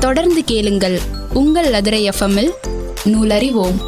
தொடர்ந்து கேளுங்கள் உங்கள் அதிரை எஃப்எம்மில் நூலறிவோம்.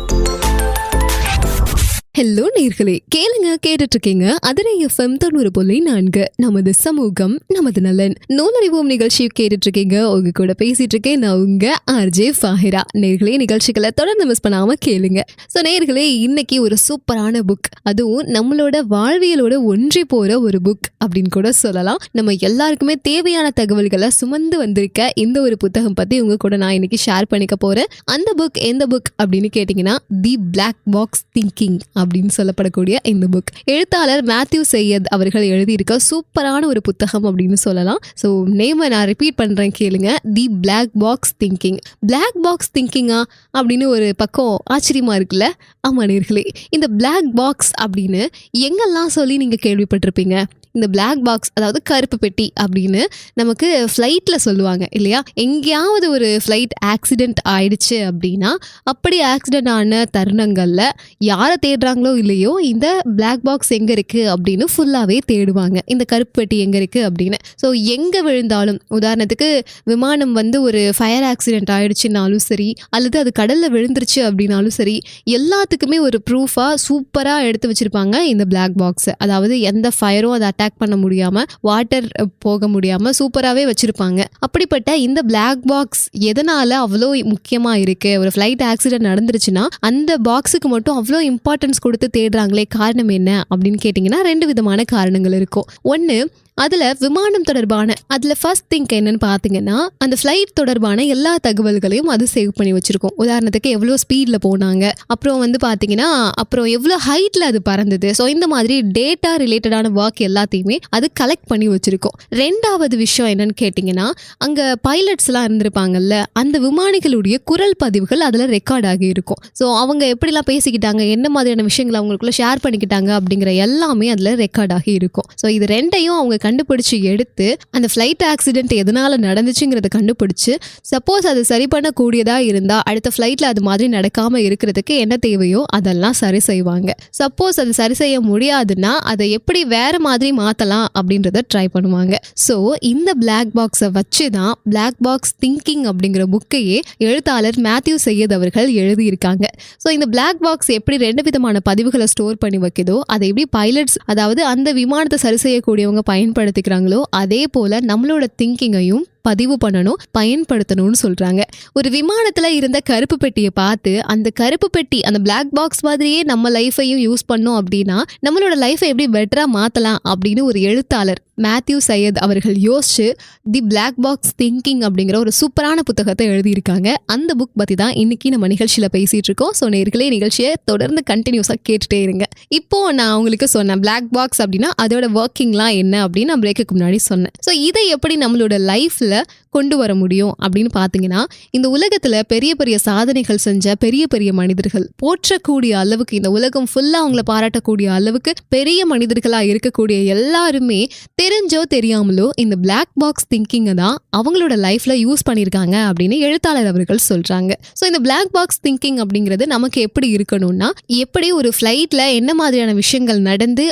ஹலோ நேர்களே, கேட்டுட்டு இருக்கீங்க அதிரை எஃப்எம் 90.4. நமது சமூகம் நமது நலன். நூலறிவோம் நிகழ்ச்சி கேட்டுட்டு இருக்கீங்க. உங்க கூட பேசிட்டு இருக்கேன் நான் உங்க ஆர்ஜே ஃபாஹிரா. நேர்களே, நிகழ்ச்சிகளை தொடர்ந்து மிஸ் பண்ணாம கேளுங்க. ஸோ நேர்களே, இன்னைக்கு ஒரு சூப்பரான புக், அதுவும் நம்மளோட வாழ்வியலோட ஒன்றி போற ஒரு புக் அப்படின்னு கூட சொல்லலாம். நம்ம எல்லாருக்குமே தேவையான தகவல்களை சுமந்து வந்திருக்க இந்த ஒரு புத்தகம் பத்தி உங்க கூட நான் இன்னைக்கு ஷேர் பண்ணிக்க போறேன். அந்த புக் எந்த புக் அப்படின்னு கேட்டீங்கன்னா, தி பிளாக் பாக்ஸ் திங்கிங் அப்படின்னு சொல்லப்படக்கூடிய இந்த புக். எழுத்தாளர் மேத்யூ சையத் அவர்கள் எழுதியிருக்க சூப்பரான ஒரு புத்தகம் அப்படின்னு சொல்லலாம். ஸோ நேமை நான் ரிப்பீட் பண்றேன், கேளுங்க. The black box thinking. Black box திங்கிங்கா அப்படின்னு ஒரு பக்கம் ஆச்சரியமா இருக்குல்ல? ஆமா நேர்களே, இந்த பிளாக் பாக்ஸ் அப்படின்னு எங்கெல்லாம் சொல்லி நீங்க கேள்விப்பட்டிருப்பீங்க. இந்த பிளாக் பாக்ஸ், அதாவது கருப்பு பெட்டி அப்படின்னு நமக்கு ஃப்ளைட்டில் சொல்லுவாங்க இல்லையா? எங்கேயாவது ஒரு ஃப்ளைட் ஆக்சிடெண்ட் ஆயிடுச்சு அப்படின்னா, அப்படி ஆக்சிடெண்ட் ஆன தருணங்களில் யாரை தேடுறாங்களோ இல்லையோ, இந்த பிளாக் பாக்ஸ் எங்கே இருக்குது அப்படின்னு ஃபுல்லாகவே தேடுவாங்க. இந்த கருப்பு பெட்டி எங்கே இருக்குது அப்படின்னு. ஸோ எங்கே விழுந்தாலும், உதாரணத்துக்கு விமானம் ஒரு ஃபயர் ஆக்சிடெண்ட் ஆயிடுச்சுனாலும் சரி, அல்லது அது கடலில் விழுந்துருச்சு அப்படின்னாலும் சரி, எல்லாத்துக்குமே ஒரு ப்ரூஃபாக சூப்பராக எடுத்து வச்சுருப்பாங்க இந்த பிளாக் பாக்ஸை. அதாவது எந்த ஃபயரும் அதை அட்டாக் பண்ண முடியாம, வாட்டர் போக முடியாம சூப்பராகவே வச்சிருப்பாங்க. அப்படிப்பட்ட இந்த பிளாக் பாக்ஸ் எதனால அவ்வளோ முக்கியமா இருக்கு? ஒரு ஃப்ளைட் ஆக்சிடென்ட் நடந்துருச்சுன்னா அந்த பாக்ஸுக்கு மட்டும் அவ்வளோ இம்பார்ட்டன்ஸ் கொடுத்து தேடுறாங்களே, காரணம் என்ன அப்படின்னு கேட்டிங்கன்னா, 2 விதமான காரணங்கள் இருக்கும். ஒன்று, அதில் விமானம் தொடர்பான, அதில் ஃபர்ஸ்ட் திங்க் என்னன்னு பார்த்தீங்கன்னா, அந்த ஃப்ளைட் தொடர்பான எல்லா தகவல்களையும் அது சேவ் பண்ணி வச்சுருக்கோம். உதாரணத்துக்கு எவ்வளோ ஸ்பீடில் போனாங்க, அப்புறம் பார்த்தீங்கன்னா அப்புறம் எவ்வளோ ஹைட்டில் அது பறந்தது. ஸோ இந்த மாதிரி டேட்டா ரிலேட்டடான ஒர்க் எல்லாத்தையுமே அது கலெக்ட் பண்ணி வச்சுருக்கோம். 2வது விஷயம் என்னன்னு கேட்டிங்கன்னா, அங்கே பைலட்ஸ்லாம் இருந்திருப்பாங்கல்ல, அந்த விமானிகளுடைய குரல் பதிவுகள் அதில் ரெக்கார்ட் ஆகி இருக்கும். ஸோ அவங்க எப்படிலாம் பேசிக்கிட்டாங்க, என்ன மாதிரியான விஷயங்களை அவங்களுக்குள்ள ஷேர் பண்ணிக்கிட்டாங்க அப்படிங்கிற எல்லாமே அதில் ரெக்கார்ட் ஆகி இருக்கும். ஸோ இது 2யும் அவங்க கண்டுபிடிச்சு எடுத்து அந்த ஃப்ளைட் ஆக்சிடென்ட் எதனால நடந்துச்சுங்கிறத கண்டுபிடிச்சு, சப்போஸ் அது சரி பண்ணக்கூடியதா இருந்தா அடுத்த ஃப்ளைட்ல அது மாதிரி நடக்காம இருக்கிறதுக்கு என்ன தேவையோ அதெல்லாம் சரி செய்வாங்க. சப்போஸ் அது சரி செய்ய முடியாதுன்னா அதை எப்படி வேற மாதிரி மாத்தலாம் அப்படின்றத ட்ரை பண்ணுவாங்க. ஸோ இந்த பிளாக் பாக்ஸை வச்சு தான் பிளாக் பாக்ஸ் திங்கிங் அப்படிங்கிற புக்கையே எழுத்தாளர் மேத்யூ சையத் அவர்கள் எழுதியிருக்காங்க. ஸோ இந்த பிளாக் பாக்ஸ் எப்படி 2 விதமான பதிவுகளை ஸ்டோர் பண்ணி வைக்குதோ, அதை எப்படி பைலட்ஸ், அதாவது அந்த விமானத்தை சரி செய்யக்கூடியவங்க பயன்படுத்திக்கிறாங்களோ, அதே போல நம்மளோட திங்கிங்கையும் பதிவு பண்ணணும், பயன்படுத்தணும்னு சொல்றாங்க. ஒரு விமானத்துல இருந்த கருப்பு பெட்டியை பார்த்து, அந்த கருப்பு பெட்டி அந்த பிளாக் பாக்ஸ் மாதிரியே நம்ம லைஃபையும் யூஸ் பண்ணோம் அப்படின்னா நம்மளோட லைஃபை எப்படி பெட்டரா மாத்தலாம் அப்படின்னு ஒரு எழுத்தாளர் மேத்யூ சையத் அவர்கள் யோசிச்சு தி பிளாக் பாக்ஸ் திங்கிங் அப்படிங்கிற ஒரு சூப்பரான புத்தகத்தை எழுதியிருக்காங்க. அந்த புக் பத்தி தான் இன்னைக்கு நம்ம நிகழ்ச்சியில பேசிட்டு இருக்கோம். ஸோ நேர்களே, நிகழ்ச்சியை தொடர்ந்து கண்டினியூஸா கேட்டுட்டே இருங்க. இப்போ நான் உங்களுக்கு சொன்னேன் பிளாக் பாக்ஸ் அப்படின்னா அதோட ஒர்க்கிங்லாம் என்ன அப்படின்னு நான் பிரேக்குக்கு முன்னாடி சொன்னேன். ஸோ இதை எப்படி நம்மளோட லைஃப்ல கொண்டு வர முடியும் அப்படின்னு பார்த்தீங்கன்னா, இந்த உலகத்துல பெரிய பெரிய சாதனைகள் செஞ்ச பெரிய பெரிய மனிதர்கள், போற்றக்கூடிய அளவுக்கு, இந்த உலகம் ஃபுல்லா அவங்கள பாராட்டக்கூடிய அளவுக்கு பெரிய மனிதர்களா இருக்கக்கூடிய எல்லாருமே தெரிஞ்சோ தெரியாமலோ இந்த பிளாக் பாக்ஸ் திங்கிங்கை தான் அவங்களோட லைஃப்ல யூஸ் பண்ணியிருக்காங்க அப்படின்னு எழுத்தாளர் அவர்கள் சொல்றாங்க. ஸோ இந்த பிளாக் பாக்ஸ் திங்கிங் அப்படிங்கிறது நமக்கு எப்படி இருக்கணும்னா, எப்படி ஒரு ஃப்ளைட்ல என்ன மாதிரியான விஷயங்கள் நடந்து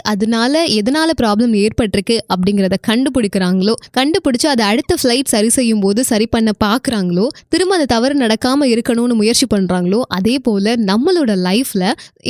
எதனால ப்ராப்ளம் ஏற்பட்டிருக்கு அப்படிங்கிறத கண்டுபிடிக்கிறாங்களோ, கண்டுபிடிச்சு அதை அடுத்த ஃப்ளைட் சரி செய்யும் போது சரி பண்ண பார்க்குறாங்களோ, திரும்ப அந்த தவறு நடக்காம இருக்கணும்னு முயற்சி பண்றாங்களோ, அதே போல நம்மளோட லைஃப்ல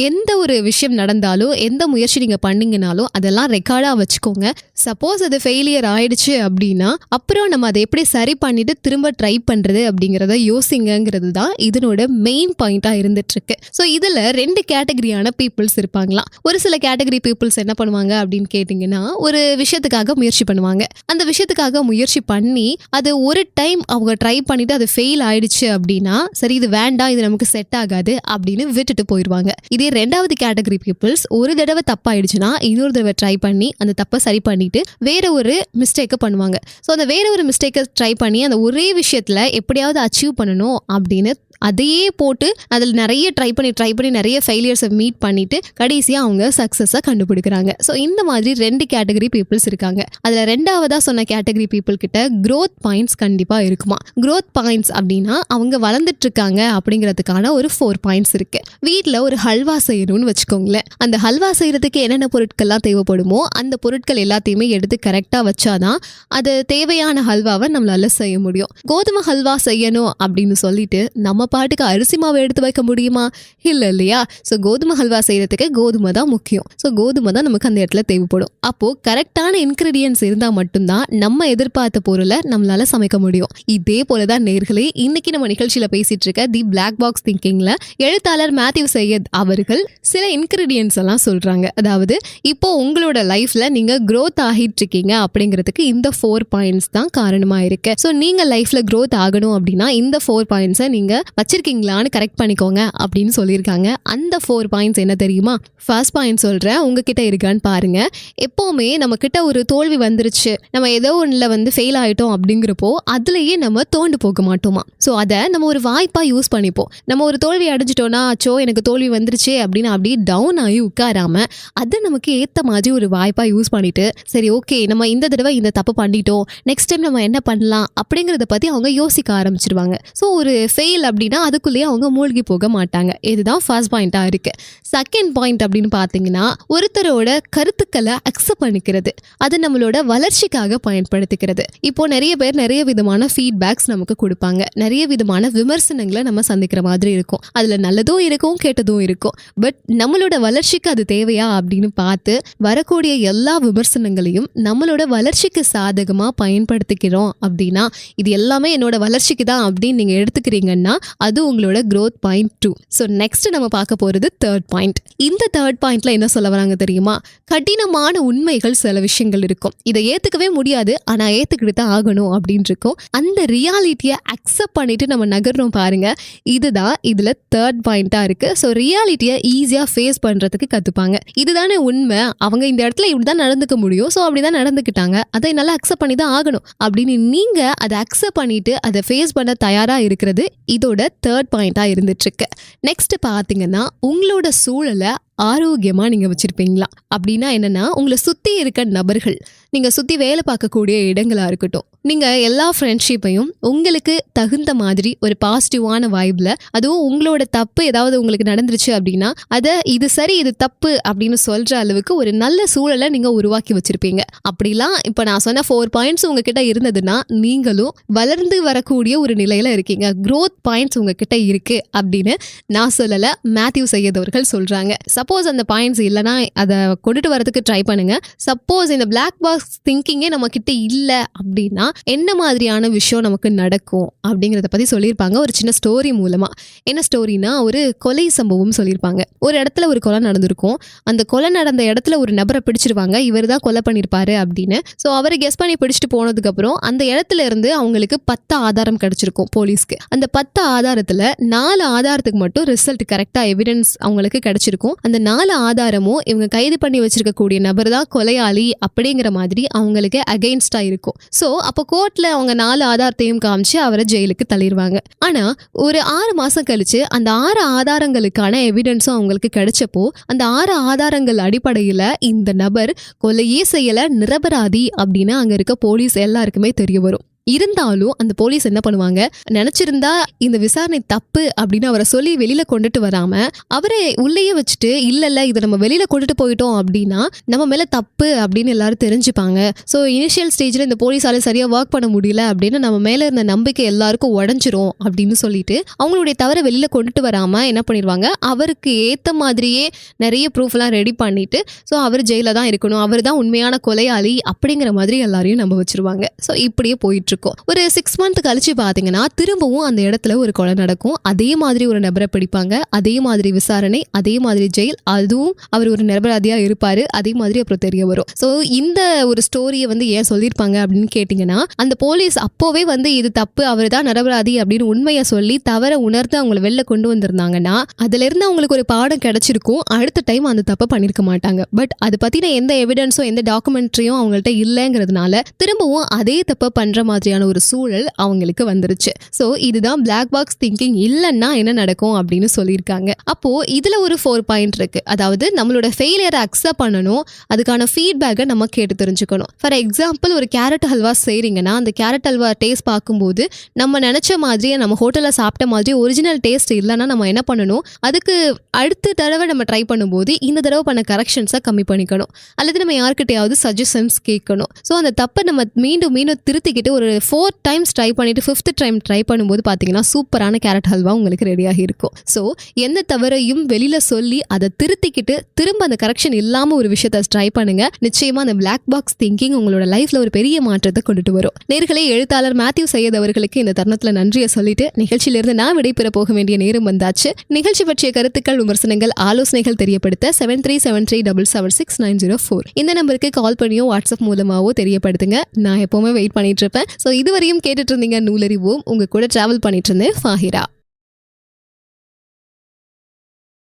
எந்த ஒரு விஷயம் நடந்தாலோ, எந்த முயற்சி நீங்க பண்ணீங்கனாலும் அதெல்லாம் ரெக்கார்டா வச்சுக்கோங்க. சப்போஸ் அது ஃபெயிலியர் ஆயிடுச்சு அப்படின்னா அப்புறம் நம்ம அதை எப்படி சரி பண்ணிட்டு திரும்ப ட்ரை பண்றது அப்படிங்கிறத யோசிங்கிறது தான் இதனோட மெயின் பாயிண்டா இருந்துட்டு இருக்கு. ஸோ இதுல 2 கேட்டகரியான பீப்புள்ஸ் இருப்பாங்களாம். ஒரு சில கேட்டகரி பீப்புள்ஸ் என்ன பண்ணுவாங்க அப்படின்னு கேட்டிங்கன்னா, ஒரு விஷயத்துக்காக முயற்சி பண்ணுவாங்க. அந்த விஷயத்துக்காக முயற்சி பண்ணி அது ஒரு டைம் அவங்க ட்ரை பண்ணிட்டு அது ஃபெயில் ஆயிடுச்சு அப்படின்னா, சரி இது வேண்டாம், இது நமக்கு செட் ஆகாது அப்படின்னு விட்டுட்டு போயிடுவாங்க. இதே 2வது கேட்டகரி பீப்புள்ஸ் ஒரு தடவை தப்பாயிடுச்சுன்னா இன்னொரு தடவை ட்ரை பண்ணி அந்த தப்பை சரி பண்ணிட்டு வேற ஒரு மிஸ்டேக்கை பண்ணுவாங்க. ஸோ அந்த வேற ஒரு மிஸ்டேக்கை ட்ரை பண்ணி அந்த ஒரே விஷயத்துல எப்படியாவது அச்சீவ் பண்ணணும் அப்படின்னு அதையே போட்டு அதில் நிறைய ட்ரை பண்ணி நிறைய ஃபெயிலியர்ஸை மீட் பண்ணிட்டு கடைசியாக அவங்க சக்ஸஸை கண்டுபிடிக்கிறாங்க. ஸோ இந்த மாதிரி 2 கேட்டகரி பீப்புள்ஸ் இருக்காங்க. அதில் 2வதாக சொன்ன கேட்டகரி பீப்புள் கிட்ட க்ரோத் பாயிண்ட்ஸ் கண்டிப்பாக இருக்குமா. க்ரோத் பாயிண்ட்ஸ் அப்படின்னா அவங்க வளர்ந்துட்டு இருக்காங்க அப்படிங்கிறதுக்கான ஒரு 4 பாயிண்ட்ஸ் இருக்கு. வீட்டில் ஒரு ஹல்வா செய்யணும்னு வச்சுக்கோங்களேன். அந்த ஹல்வா செய்யறதுக்கு என்னென்ன பொருட்கள்லாம் தேவைப்படுமோ அந்த பொருட்கள் எல்லாத்தையுமே எடுத்து எடுத்து கரெக்டா வச்சாதான் அது தேவையான ஹல்வாவை நம்மளால செய்ய முடியும். கோதுமை ஹல்வா செய்யணும் அப்படின்னு சொல்லிட்டு நம்ம பாட்டுக்கு அரிசி மாவு எடுத்து வைக்க முடியுமா? இல்ல இல்லையா? ஸோ கோதுமை ஹல்வா செய்யறதுக்கு கோதுமை தான் முக்கியம். ஸோ கோதுமை தான் நமக்கு அந்த இடத்துல தேவைப்படும். அப்போ கரெக்டான இன்கிரீடியன்ஸ் இருந்தா மட்டும்தான் நம்ம எதிர்பார்த்த பொருளை நம்மளால சமைக்க முடியும். இதே போலதான் நேர்களே, இன்னைக்கு நம்ம நிகழ்ச்சியில பேசிட்டு இருக்க தி பிளாக் பாக்ஸ் திங்கிங்ல எழுத்தாளர் மேத்யூ சையத் அவர்கள் சில இன்கிரீடியன்ஸ் எல்லாம் சொல்றாங்க. அதாவது இப்போ உங்களோட லைஃப்ல நீங்க growth ஆகிட்டு இருக்கீங்க அப்படிங்கிறதுக்கு இந்த 4 பாயிண்ட்ஸ் தான் காரணமா இருக்கு. ஸோ நீங்க லைஃப்ல growth ஆகணும் அப்படின்னா இந்த 4 பாயிண்ட்ஸை நீங்க வச்சிருக்கீங்களான்னு கரெக்ட் பண்ணிக்கோங்க அப்படின்னு சொல்லியிருக்காங்க. அந்த 4 பாயிண்ட்ஸ் என்ன தெரியுமா? ஃபர்ஸ்ட் பாயிண்ட் சொல்றேன், உங்ககிட்ட இருக்கான்னு பாருங்க. எப்பவுமே நம்ம கிட்ட ஒரு தோல்வி வந்துருச்சு, நம்ம ஏதோ ஒண்ணுல ஃபெயில் ஆயிட்டோம் அப்படிங்கிறப்போ அதுலயே நம்ம தோண்டு போக மாட்டோமா. ஸோ அதை நம்ம ஒரு வாய்ப்பா யூஸ் பண்ணிப்போம். நம்ம ஒரு தோல்வி அடைஞ்சிட்டோம்னா, அச்சோ எனக்கு தோல்வி வந்துருச்சே அப்படின்னு அப்படி டவுன் ஆகி உட்காராம அதை நமக்கு ஏத்த மாதிரி ஒரு வாய்ப்பா யூஸ் பண்ணிட்டு, சரி ஓகே நம்ம இந்த தடவை இந்த தப்பு பண்ணிட்டோம், நெக்ஸ்ட் டைம் நம்ம என்ன பண்ணலாம் அப்படிங்கறத பத்தி அவங்க யோசிக்க ஆரம்பிச்சிருவாங்க. ஸோ ஒரு ஃபெயில் அப்படின்னா அதுக்குள்ளேயே அவங்க மூழ்கி போக மாட்டாங்க. இதுதான் ஃபர்ஸ்ட் பாயிண்டா இருக்கு. செகண்ட் பாயிண்ட் அப்படின்னு பாத்தீங்கன்னா, ஒருத்தரோட கருத்துக்களை அக்செப்ட் பண்ணிக்கிறது, அது நம்மளோட வளர்ச்சிக்காக பயன்படுத்திக்கிறது. இப்போ நிறைய பேர் நிறைய விதமான ஃபீட்பேக்ஸ் நமக்கு கொடுப்பாங்க, நிறைய விதமான விமர்சனங்களை நம்ம சந்திக்கிற மாதிரி இருக்கும். அதுல நல்லதும் இருக்கும் கெட்டதும் இருக்கும். பட் நம்மளோட வளர்ச்சிக்கு அது தேவையா அப்படின்னு பார்த்து வரக்கூடிய எல்லா விமர்சனங்களையும் நம்மளோட வளர்ச்சிக்கு சாதகமா பயன்படுத்திக்கிறோம் அப்படின்னா, இது எல்லாமே என்னோட வளர்ச்சிக்கு தான் அப்படின்னு நீங்க எடுத்துக்கிறீங்கன்னா அது உங்களோட growth பாயிண்ட் 2. ஸோ நெக்ஸ்ட் நம்ம பார்க்க போறது தேர்ட் பாயிண்ட். இந்த தேர்ட் பாயிண்ட்ல என்ன சொல்ல வராங்க தெரியுமா? கடினமான உண்மைகள் சில விஷயங்கள் இருக்கும், இதை ஏத்துக்கவே முடியாது ஆனா ஏத்துக்கிட்டு தான் ஆகணும் அப்படின்னு இருக்கும். அந்த ரியாலிட்டியை அக்செப்ட் பண்ணிட்டு நம்ம நகர்றோம் பாருங்க, இதுதான் இதுல தேர்ட் பாயிண்டா இருக்கு. ஸோ ரியாலிட்டியை ஈஸியா ஃபேஸ் பண்றதுக்கு கத்துப்பாங்க. இதுதானே உண்மை, அவங்க இந்த இடத்துல இப்படிதான் நடந்துக்க முடியும், ஸோ அப்படிதான் நடந்துக்கிட்டாங்க, அதை நல்லா அக்செப்ட் பண்ணி தான் ஆகணும் அப்படின்னு நீங்க அதை அக்செப்ட் பண்ணிட்டு அதை ஃபேஸ் பண்ண தயாரா இருக்கிறது இதோட தேர்ட் பாயிண்டா இருந்துட்டு இருக்கு. நெக்ஸ்ட் பாத்தீங்கன்னா, உங்களோட சூழலை ஆரோக்கியமா நீங்க வச்சிருப்பீங்களா அப்படின்னா என்னன்னா, உங்களை சுத்தி இருக்க நபர்கள், நீங்க சுத்தி வேலை பார்க்கக்கூடிய இடங்களா இருக்கட்டும், நீங்க எல்லா ஃப்ரெண்ட்ஷிப்பையும் உங்களுக்கு தகுந்த மாதிரி ஒரு பாசிட்டிவான வைப்ல, அதுவும் உங்களோட தப்பு ஏதாவது உங்களுக்கு நடந்துருச்சு அப்படின்னா அதை இது சரி இது தப்பு அப்படின்னு சொல்ற அளவுக்கு ஒரு நல்ல சூழலை நீங்க உருவாக்கி வச்சிருப்பீங்க. அப்படிலாம் இப்ப நான் சொன்ன 4 பாயிண்ட்ஸ் உங்ககிட்ட இருந்ததுன்னா நீங்களும் வளர்ந்து வரக்கூடிய ஒரு நிலையில இருக்கீங்க, growth பாயிண்ட்ஸ் உங்ககிட்ட இருக்கு அப்படின்னு நான் சொல்லல, மேத்யூ சையத் அவர்கள் சொல்றாங்க. சப்போஸ் அந்த பாயிண்ட்ஸ் இல்லைன்னா அதை கொண்டுட்டு வரதுக்கு ட்ரை பண்ணுங்க. சப்போஸ் இந்த பிளாக் பாக்ஸ் திங்கிங்கே நம்ம கிட்ட இல்லை அப்படின்னா என்ன மாதிரியான விஷயம் நமக்கு நடக்கும் அப்படிங்கிறத பத்தி சொல்லியிருப்பாங்க ஒரு சின்ன ஸ்டோரி மூலமா. என்ன ஸ்டோரினா, ஒரு கொலை சம்பவம் சொல்லியிருப்பாங்க. ஒரு இடத்துல ஒரு கொலை நடந்திருக்கும், அந்த கொலை நடந்த இடத்துல ஒரு நபரை பிடிச்சிருவாங்க, இவர் தான் கொலை பண்ணியிருப்பாரு அப்படின்னு. ஸோ அவரை கெஸ் பண்ணி பிடிச்சிட்டு போனதுக்கு அப்புறம் அந்த இடத்துல இருந்து அவங்களுக்கு 10 ஆதாரம் கிடைச்சிருக்கும் போலீஸ்க்கு. அந்த 10 ஆதாரத்துல 4 ஆதாரத்துக்கு மட்டும் ரிசல்ட் கரெக்டா எவிடன்ஸ் அவங்களுக்கு கிடைச்சிருக்கும். அந்த 4 ஆதாரமும் இவங்க கைது பண்ணி வச்சிருக்கக்கூடிய நபர் தான் கொலையாளி அப்படிங்கிற மாதிரி அவங்களுக்கு அகைன்ஸ்டா இருக்கும். ஸோ அப்போ கோர்ட்ல அவங்க 4 ஆதாரத்தையும் காமிச்சு அவரை ஜெயிலுக்கு தள்ளிடுவாங்க. ஆனா ஒரு 6 மாசம் கழிச்சு அந்த 6 ஆதாரங்களுக்கான எவிடன்ஸும் அவங்களுக்கு கிடைச்சப்போ அந்த 6 ஆதாரங்கள் அடிப்படையில இந்த நபர் கொலையே செய்யல, நிரபராதி அப்படின்னு அங்க இருக்க போலீஸ் எல்லாருக்குமே தெரிய வரும். இருந்தாலும் அந்த போலீஸ் என்ன பண்ணுவாங்க, நினைச்சிருந்தா இந்த விசாரணை தப்பு அப்படின்னு அவரை சொல்லி வெளியில கொண்டுட்டு வராம அவரை உள்ளேயே வச்சுட்டு, இல்ல இதை நம்ம வெளியில கொண்டுட்டு போயிட்டோம் அப்படின்னா நம்ம மேல தப்பு அப்படின்னு எல்லாரும் தெரிஞ்சுப்பாங்க. ஸோ இனிஷியல் ஸ்டேஜ்ல இந்த போலீஸால சரியா ஒர்க் பண்ண முடியல அப்படின்னு நம்ம மேல இருந்த நம்பிக்கை எல்லாருக்கும் உடஞ்சிரும் அப்படின்னு சொல்லிட்டு அவங்களுடைய தவறை வெளியில கொண்டுட்டு வராம என்ன பண்ணிடுவாங்க, அவருக்கு ஏத்த மாதிரியே நிறைய ப்ரூஃப் எல்லாம் ரெடி பண்ணிட்டு, ஸோ அவர் ஜெயில தான் இருக்கணும், அவர் தான் உண்மையான கொலையாளி அப்படிங்கிற மாதிரி எல்லாரையும் நம்ப வச்சிருவாங்க. ஸோ இப்படியே போயிட்டு இருக்கும். ஒரு 6 மந்த் கழிச்சு பாத்தீங்கன்னா திரும்பவும் அந்த இடத்துல ஒரு கொலை நடக்கும். அதே மாதிரி ஒரு நபரை பிடிப்பாங்க, அதே மாதிரி விசாரணை, அதே மாதிரி ஜெயில், அதுவும் அவர் ஒரு நிரபராதியா இருப்பாரு, அதே மாதிரி அப்புறம் தெரிய வரும். ஸோ இந்த ஒரு ஸ்டோரியை ஏன் சொல்லியிருப்பாங்க அப்படின்னு கேட்டீங்கன்னா, அந்த போலீஸ் அப்போவே இது தப்பு, அவர் தான் நிரபராதி அப்படின்னு உண்மையை சொல்லி தவற உணர்ந்து அவங்களை வெளில கொண்டு வந்திருந்தாங்கன்னா அதுல இருந்து அவங்களுக்கு ஒரு பாடம் கிடைச்சிருக்கும். அடுத்த டைம் அந்த தப்பை பண்ணிருக்க மாட்டாங்க. பட் அதை பத்தின எந்த எவிடன்ஸும் எந்த டாக்குமெண்ட்ரியும் அவங்கள்ட்ட இல்லைங்கிறதுனால திரும்பவும் அதே தப்பை பண்ற மாதிரி மாதிரியான ஒரு சூழல் அவங்களுக்கு வந்துருச்சு. ஸோ இதுதான் பிளாக் பாக்ஸ் திங்கிங் இல்லைன்னா என்ன நடக்கும் அப்படின்னு சொல்லியிருக்காங்க. அப்போ இதுல ஒரு 4 பாயிண்ட் இருக்கு. அதாவது நம்மளோட ஃபெயிலியரை அக்செப்ட் பண்ணணும், அதுக்கான ஃபீட்பேக்கை நம்ம கேட்டு தெரிஞ்சுக்கணும். ஃபார் எக்ஸாம்பிள், ஒரு கேரட் ஹல்வா செய்றீங்கன்னா அந்த கேரட் ஹல்வா டேஸ்ட் பார்க்கும்போது நம்ம நினைச்ச மாதிரியே நம்ம ஹோட்டலில் சாப்பிட்ட மாதிரி ஒரிஜினல் டேஸ்ட் இல்லைன்னா நம்ம என்ன பண்ணணும், அதுக்கு அடுத்த தடவை நம்ம ட்ரை பண்ணும்போது இந்த தடவை பண்ண கரெக்ஷன்ஸை கம்மி பண்ணிக்கணும், அல்லது நம்ம யார்கிட்டயாவது சஜஷன்ஸ் கேட்கணும். ஸோ அந்த தப்பை நம்ம மீண்டும் மீண்டும் திருத்திக்கிட்டு ஒரு 4 டைம்ஸ் ட்ரை பண்ணிட்டு 5th டைம் ட்ரை பண்ணும்போது பார்த்தீங்கன்னா சூப்பரான கேரட் ஹல்வா உங்களுக்கு ரெடியாகி இருக்கும். ஸோ எந்த தவறையும் வெளியில சொல்லி அதை திருத்திக்கிட்டு திரும்ப அந்த கரெக்ஷன் இல்லாமல் ஒரு விஷயத்தை ட்ரை பண்ணுங்க. நிச்சயமா அந்த பிளாக் பாக்ஸ் திங்கிங் உங்களோட லைஃப்ல ஒரு பெரிய மாற்றத்தை கொண்டுட்டு வரும். நேர்களே, எழுத்தாளர் மேத்யூ சையத் அவர்களுக்கு இந்த தருணத்தில் நன்றியை சொல்லிட்டு நிகழ்ச்சியிலிருந்து நான் விடைபெற போக வேண்டிய நேரம் வந்தாச்சு. நிகழ்ச்சி பற்றிய கருத்துக்கள், விமர்சனங்கள், ஆலோசனைகள் தெரியப்படுத்த 7373776904 இந்த நம்பருக்கு கால் பண்ணியோ வாட்ஸ்அப் மூலமாவோ தெரியப்படுத்துங்க. நான் எப்பவுமே வெயிட் பண்ணிட்டு இருப்பேன். ஸோ இதுவரையும் கேட்டுட்டு இருந்தீங்க நூலறிவோம். உங்க கூட டிராவல் பண்ணிட்டு இருந்தேன் ஃபாஹிரா.